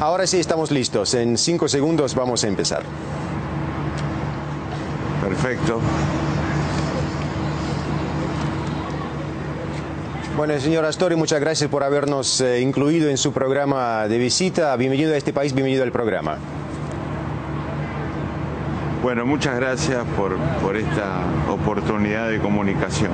Ahora sí estamos listos. En 5 segundos vamos a empezar. Perfecto. Bueno, señor Astori, muchas gracias por habernos incluido en su programa de visita. Bienvenido a este país, bienvenido al programa. Bueno, muchas gracias por esta oportunidad de comunicación.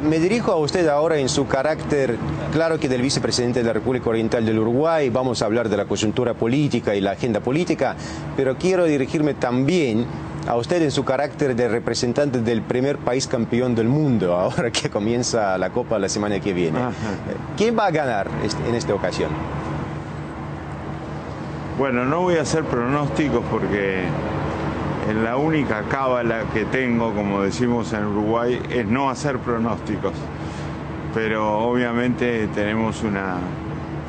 Me dirijo a usted ahora en su carácter, claro que del vicepresidente de la República Oriental del Uruguay. Vamos a hablar de la coyuntura política y la agenda política, pero quiero dirigirme también a usted en su carácter de representante del primer país campeón del mundo, ahora que comienza la Copa la semana que viene. Ajá. ¿Quién va a ganar en esta ocasión? Bueno, no voy a hacer pronósticos porque la única cábala que tengo, como decimos en Uruguay, es no hacer pronósticos. Pero obviamente tenemos una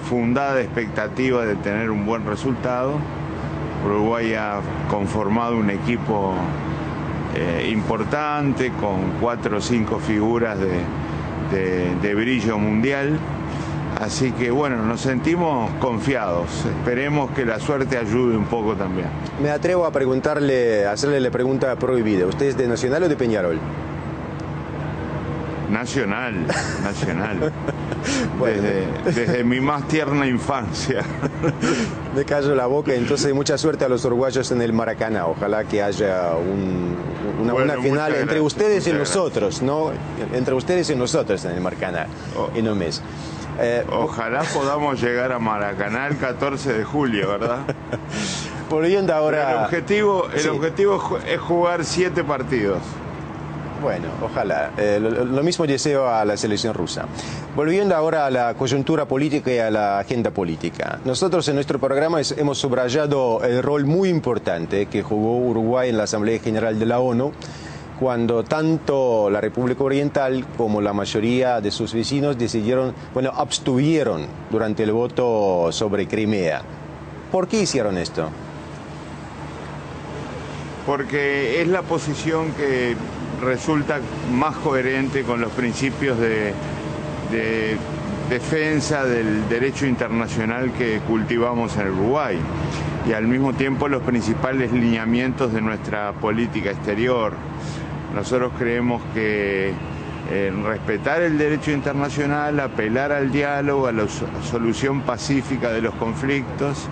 fundada expectativa de tener un buen resultado. Uruguay ha conformado un equipo importante con 4 o 5 figuras de brillo mundial. Así que bueno, nos sentimos confiados. Esperemos que la suerte ayude un poco también. Me atrevo a hacerle la pregunta prohibida. ¿Usted es de Nacional o de Peñarol? Nacional. Bueno. Desde mi más tierna infancia. Me callo la boca, entonces mucha suerte a los uruguayos en el Maracaná. Ojalá que haya una final entre ustedes y nosotros, ¿no? Entre ustedes y nosotros en el Maracaná, en un mes. Ojalá podamos llegar a Maracaná el 14 de julio, ¿verdad? Volviendo ahora... Pero el objetivo es jugar 7 partidos. Bueno, ojalá. Lo mismo deseo a la selección rusa. Volviendo ahora a la coyuntura política y a la agenda política. Nosotros en nuestro programa hemos subrayado el rol muy importante que jugó Uruguay en la Asamblea General de la ONU, cuando tanto la República Oriental como la mayoría de sus vecinos abstuvieron durante el voto sobre Crimea. ¿Por qué hicieron esto? Porque es la posición que resulta más coherente con los principios de defensa del derecho internacional que cultivamos en Uruguay y al mismo tiempo los principales lineamientos de nuestra política exterior. Nosotros creemos que respetar el derecho internacional, apelar al diálogo, a la solución pacífica de los conflictos,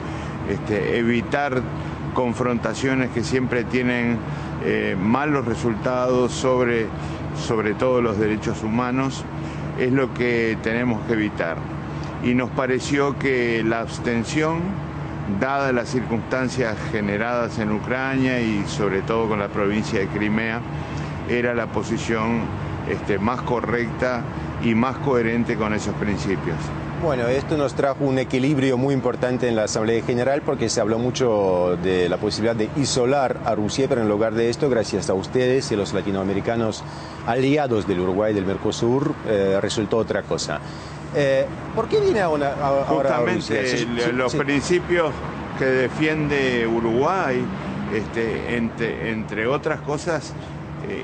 evitar confrontaciones que siempre tienen malos resultados sobre todo los derechos humanos, es lo que tenemos que evitar. Y nos pareció que la abstención, dadas las circunstancias generadas en Ucrania y sobre todo con la provincia de Crimea, era la posición más correcta y más coherente con esos principios. Bueno, esto nos trajo un equilibrio muy importante en la Asamblea General porque se habló mucho de la posibilidad de isolar a Rusia, pero en lugar de esto, gracias a ustedes y los latinoamericanos aliados del Uruguay y del Mercosur, resultó otra cosa. ¿Por qué viene ahora justamente Rusia? Los principios que defiende Uruguay, entre otras cosas,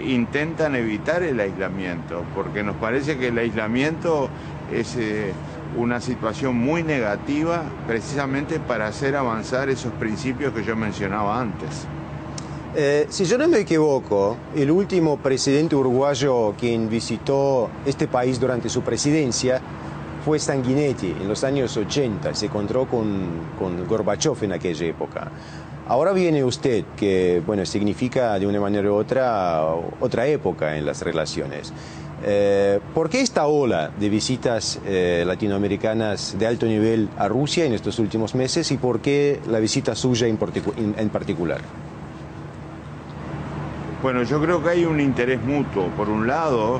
intentan evitar el aislamiento, porque nos parece que el aislamiento es una situación muy negativa precisamente para hacer avanzar esos principios que yo mencionaba antes. Si yo no me equivoco, el último presidente uruguayo quien visitó este país durante su presidencia fue Sanguinetti en los años 80, se encontró con Gorbachev en aquella época. Ahora viene usted, que bueno, significa de una manera u otra época en las relaciones. ¿Por qué esta ola de visitas latinoamericanas de alto nivel a Rusia en estos últimos meses y por qué la visita suya en particular? Bueno, yo creo que hay un interés mutuo. Por un lado,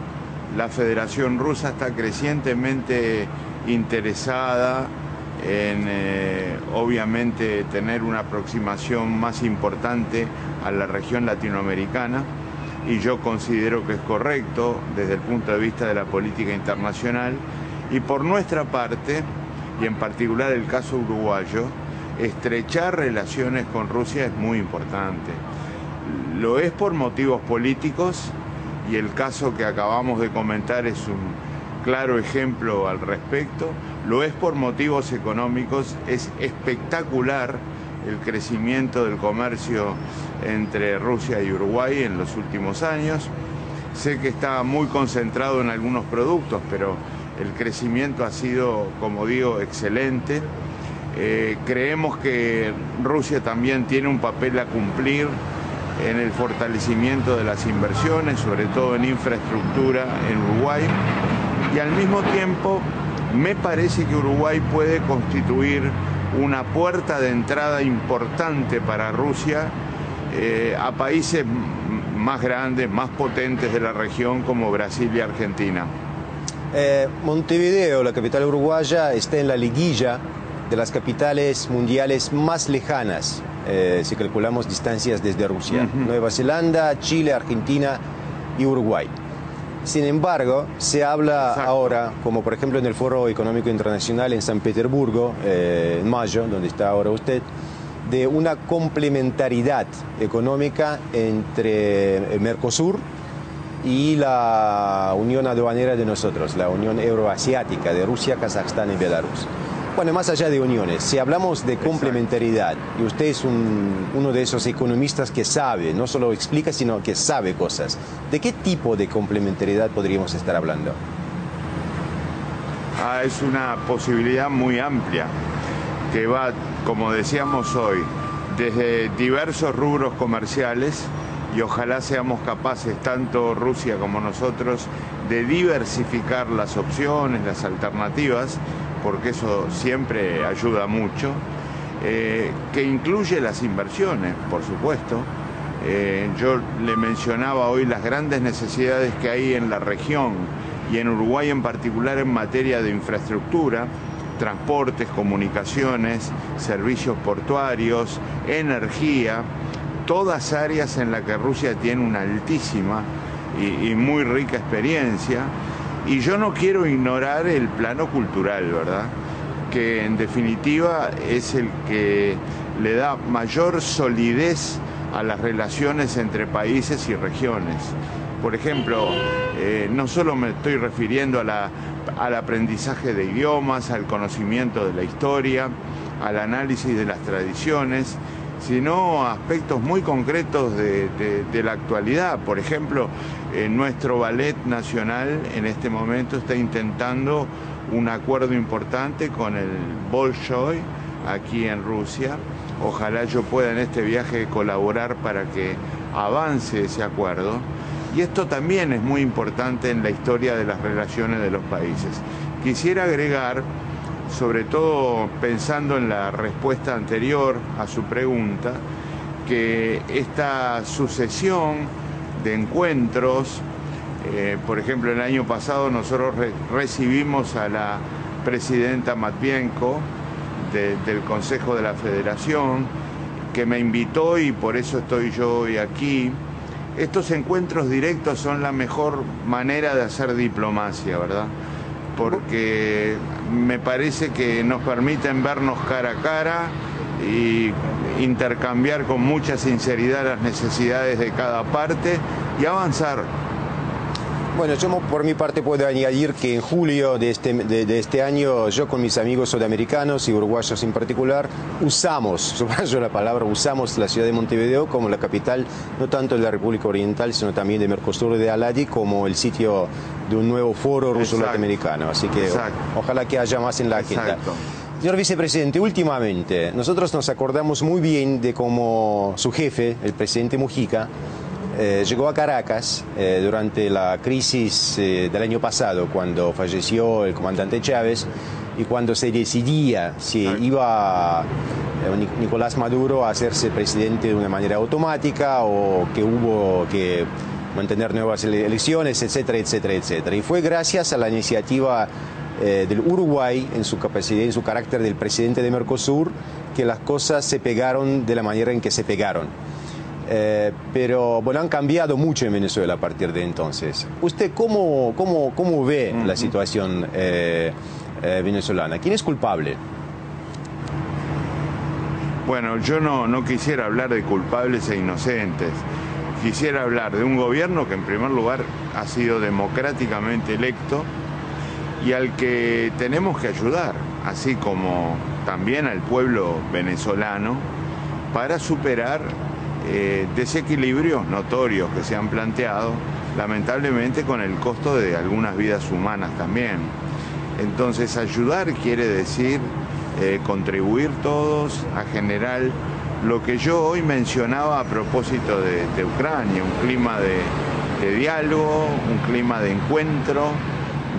la Federación Rusa está crecientemente interesada en, obviamente, tener una aproximación más importante a la región latinoamericana, y yo considero que es correcto desde el punto de vista de la política internacional. Y por nuestra parte, y en particular el caso uruguayo, estrechar relaciones con Rusia es muy importante. Lo es por motivos políticos, y el caso que acabamos de comentar es claro ejemplo al respecto. Lo es por motivos económicos. Es espectacular el crecimiento del comercio entre Rusia y Uruguay en los últimos años. Sé que está muy concentrado en algunos productos, pero el crecimiento ha sido, como digo, excelente. Creemos que Rusia también tiene un papel a cumplir en el fortalecimiento de las inversiones, sobre todo en infraestructura en Uruguay. Y al mismo tiempo, me parece que Uruguay puede constituir una puerta de entrada importante para Rusia a países más grandes, más potentes de la región como Brasil y Argentina. Montevideo, la capital uruguaya, está en la liguilla de las capitales mundiales más lejanas, si calculamos distancias desde Rusia. Nueva Zelanda, Chile, Argentina y Uruguay. Sin embargo, se habla ahora, como por ejemplo en el Foro Económico Internacional en San Petersburgo, en mayo, donde está ahora usted, de una complementariedad económica entre el Mercosur y la Unión Aduanera de nosotros, la Unión Euroasiática de Rusia, Kazajstán y Belarus. Bueno, más allá de uniones, si hablamos de complementariedad, y usted es uno de esos economistas que sabe, no solo explica, sino que sabe cosas, ¿de qué tipo de complementariedad podríamos estar hablando? Es una posibilidad muy amplia, que va, como decíamos hoy, desde diversos rubros comerciales, y ojalá seamos capaces, tanto Rusia como nosotros, de diversificar las opciones, las alternativas, porque eso siempre ayuda mucho, que incluye las inversiones, por supuesto. Yo le mencionaba hoy las grandes necesidades que hay en la región y en Uruguay en particular en materia de infraestructura, transportes, comunicaciones, servicios portuarios, energía, todas áreas en las que Rusia tiene una altísima y muy rica experiencia. Y yo no quiero ignorar el plano cultural, ¿verdad? Que en definitiva es el que le da mayor solidez a las relaciones entre países y regiones. Por ejemplo, no solo me estoy refiriendo al aprendizaje de idiomas, al conocimiento de la historia, al análisis de las tradiciones, sino a aspectos muy concretos de la actualidad. Por ejemplo, nuestro ballet nacional en este momento está intentando un acuerdo importante con el Bolshoi aquí en Rusia. Ojalá yo pueda en este viaje colaborar para que avance ese acuerdo. Y esto también es muy importante en la historia de las relaciones de los países. Quisiera agregar, sobre todo pensando en la respuesta anterior a su pregunta, que esta sucesión de encuentros, por ejemplo, el año pasado nosotros recibimos a la presidenta Matvienko del Consejo de la Federación, que me invitó y por eso estoy yo hoy aquí. Estos encuentros directos son la mejor manera de hacer diplomacia, ¿verdad? Porque me parece que nos permiten vernos cara a cara y intercambiar con mucha sinceridad las necesidades de cada parte y avanzar. Bueno, yo por mi parte puedo añadir que en julio de este año, yo con mis amigos sudamericanos y uruguayos en particular, subrayo la palabra, usamos la ciudad de Montevideo como la capital, no tanto de la República Oriental, sino también de Mercosur y de ALADI, como el sitio de un nuevo foro ruso-latinoamericano. Así que ojalá que haya más en la agenda. Señor vicepresidente, últimamente nosotros nos acordamos muy bien de cómo su jefe, el presidente Mujica, llegó a Caracas durante la crisis del año pasado, cuando falleció el comandante Chávez y cuando se decidía si iba Nicolás Maduro a hacerse presidente de una manera automática o que hubo que mantener nuevas elecciones, etcétera, etcétera, etcétera. Y fue gracias a la iniciativa del Uruguay, en su capacidad, en su carácter del presidente de Mercosur, que las cosas se pegaron de la manera en que se pegaron. Pero bueno, han cambiado mucho en Venezuela a partir de entonces. ¿Usted cómo ve la situación venezolana? ¿Quién es culpable? Bueno, yo no quisiera hablar de culpables e inocentes. Quisiera hablar de un gobierno que en primer lugar ha sido democráticamente electo y al que tenemos que ayudar, así como también al pueblo venezolano, para superar desequilibrios notorios que se han planteado, lamentablemente con el costo de algunas vidas humanas también. Entonces, ayudar quiere decir contribuir todos a generar lo que yo hoy mencionaba a propósito de Ucrania, un clima de diálogo, un clima de encuentro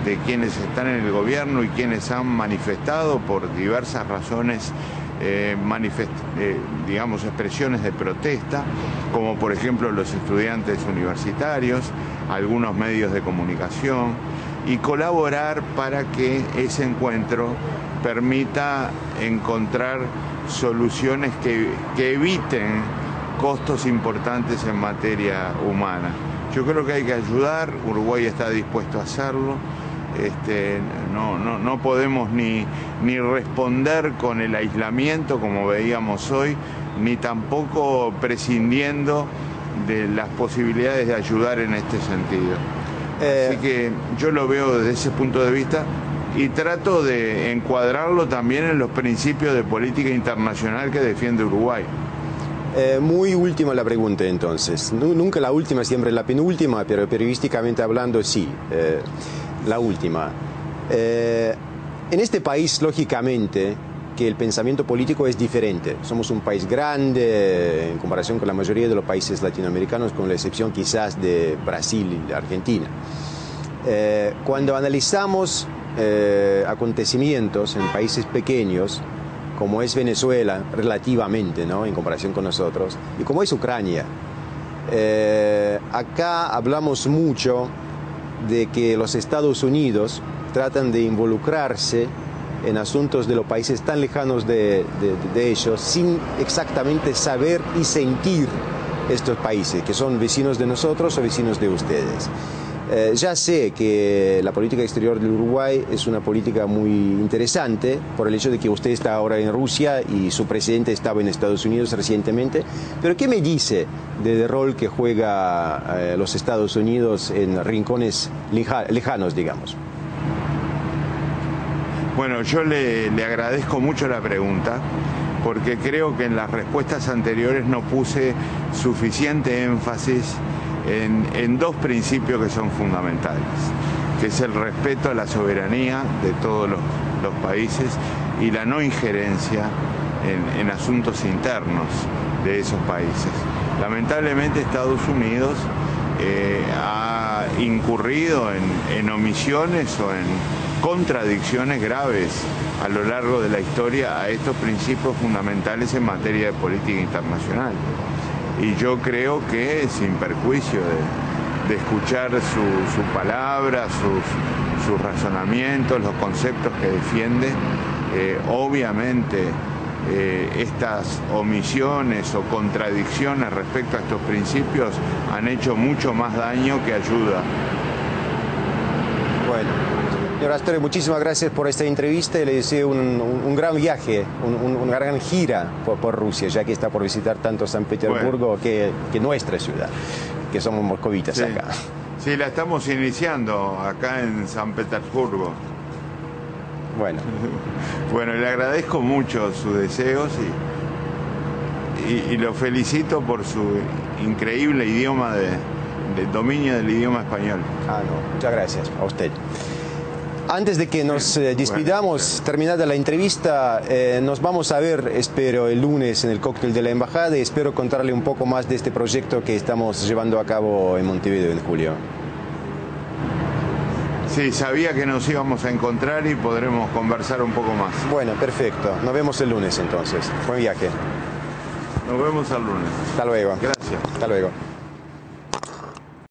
de quienes están en el gobierno y quienes han manifestado por diversas razones, digamos, expresiones de protesta, como por ejemplo los estudiantes universitarios, algunos medios de comunicación, y colaborar para que ese encuentro permita encontrar soluciones que eviten costos importantes en materia humana. Yo creo que hay que ayudar, Uruguay está dispuesto a hacerlo. No podemos ni responder con el aislamiento como veíamos hoy, ni tampoco prescindiendo de las posibilidades de ayudar en este sentido. Así que yo lo veo desde ese punto de vista y trato de encuadrarlo también en los principios de política internacional que defiende Uruguay. Muy última la pregunta entonces, nunca la última, siempre la penúltima, pero periodísticamente hablando sí, la última. En este país, lógicamente, que el pensamiento político es diferente. Somos un país grande en comparación con la mayoría de los países latinoamericanos, con la excepción quizás de Brasil y Argentina. Cuando analizamos acontecimientos en países pequeños, como es Venezuela, relativamente, ¿no?, en comparación con nosotros, y como es Ucrania, acá hablamos mucho de que los Estados Unidos tratan de involucrarse en asuntos de los países tan lejanos de ellos, sin exactamente saber y sentir estos países, que son vecinos de nosotros o vecinos de ustedes. Ya sé que la política exterior del Uruguay es una política muy interesante por el hecho de que usted está ahora en Rusia y su presidente estaba en Estados Unidos recientemente, pero ¿qué me dice del rol que juega los Estados Unidos en rincones lejanos, digamos? Bueno, yo le agradezco mucho la pregunta, porque creo que en las respuestas anteriores no puse suficiente énfasis en dos principios que son fundamentales, que es el respeto a la soberanía de todos los países y la no injerencia en asuntos internos de esos países. Lamentablemente Estados Unidos ha incurrido en omisiones o en contradicciones graves a lo largo de la historia a estos principios fundamentales en materia de política internacional. Y yo creo que, sin perjuicio de escuchar su palabra, sus razonamientos, los conceptos que defiende, obviamente estas omisiones o contradicciones respecto a estos principios han hecho mucho más daño que ayuda. Bueno, señor Astorre, muchísimas gracias por esta entrevista y le deseo un gran viaje, una gran gira por Rusia, ya que está por visitar tanto San Petersburgo que nuestra ciudad, que somos moscovitas acá. Sí, la estamos iniciando acá en San Petersburgo. Bueno. Bueno, le agradezco mucho sus deseos y lo felicito por su increíble idioma del dominio del idioma español. No, muchas gracias a usted. Antes de que nos despidamos, terminada la entrevista, nos vamos a ver, espero, el lunes en el cóctel de la Embajada y espero contarle un poco más de este proyecto que estamos llevando a cabo en Montevideo en julio. Sí, sabía que nos íbamos a encontrar y podremos conversar un poco más. Bueno, perfecto. Nos vemos el lunes entonces. Buen viaje. Nos vemos el lunes. Hasta luego. Gracias. Hasta luego.